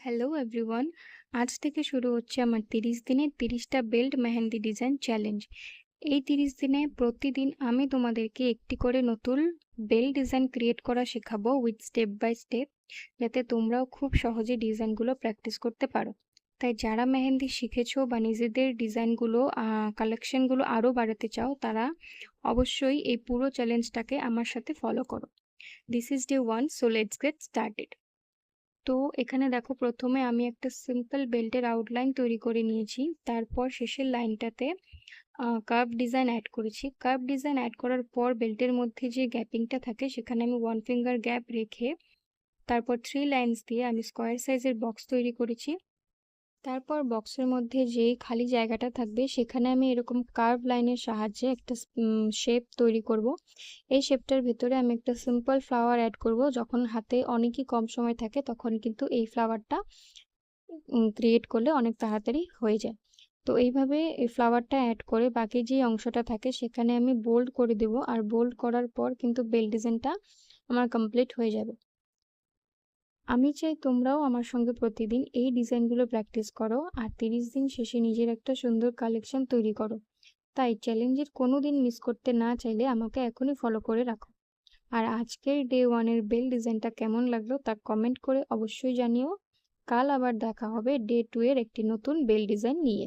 Hello everyone. আজ থেকে শুরু হচ্ছে আমার 30 দিনের 30টা বেল্ট মেহেন্দি ডিজাইন চ্যালেঞ্জ। এই 30 দিনে প্রতিদিন আমি তোমাদেরকে একটি করে নতুন বেল্ট ডিজাইন ক্রিয়েট করা শেখাবো উইথ স্টেপ বাই স্টেপ, যাতে তোমরাও খুব সহজে ডিজাইনগুলো প্র্যাকটিস করতে পারো। তাই যারা মেহেন্দি শিখেছো বা নিজেদের ডিজাইনগুলো কালেকশনগুলো আরও বাড়াতে চাও, তারা অবশ্যই এই পুরো চ্যালেঞ্জটাকে আমার সাথে ফলো করো। This is day 1, so let's get started. তো এখানে দেখো, প্রথমে আমি একটা সিম্পল বেল্টের আউটলাইন তৈরি করে নিয়েছি। তারপর শেষের লাইনটাতে কার্ভ ডিজাইন অ্যাড করেছি। কার্ভ ডিজাইন অ্যাড করার পর বেল্টের মধ্যে যে গ্যাপিংটা থাকে সেখানে আমি 1 ফিঙ্গার গ্যাপ রেখে তারপর 3 লাইন্স দিয়ে আমি স্কোয়ার সাইজের বক্স তৈরি করেছি। তারপর বক্সের মধ্যে যেই খালি জায়গাটা থাকবে সেখানে আমি এরকম কার্ভ লাইনের সাহায্যে একটা শেপ তৈরি করব। এই শেপটার ভেতরে আমি একটা সিম্পল ফ্লাওয়ার অ্যাড করব। যখন হাতে অনেকই কম সময় থাকে তখন কিন্তু এই ফ্লাওয়ারটা ক্রিয়েট করলে অনেক তাড়াতাড়ি হয়ে যায়। তো এইভাবে এই ফ্লাওয়ারটা অ্যাড করে বাকি যে অংশটা থাকে সেখানে আমি বোল্ড করে দেব, আর বোল্ড করার পর কিন্তু বেল ডিজাইনটা আমার কমপ্লিট হয়ে যাবে। আমি চাই তোমরাও আমার সঙ্গে প্রতিদিন এই ডিজাইনগুলো প্র্যাকটিস করো আর 30 দিন শেষে নিজের একটা সুন্দর কালেকশন তৈরি করো। তাই চ্যালেঞ্জের কোনো দিন মিস করতে না চাইলে আমাকে এখনই ফলো করে রাখো। আর আজকের ডে 1-এর বেল ডিজাইনটা কেমন লাগলো তা কমেন্ট করে অবশ্যই জানিও। কাল আবার দেখা হবে ডে 2-এর একটি নতুন বেল ডিজাইন নিয়ে।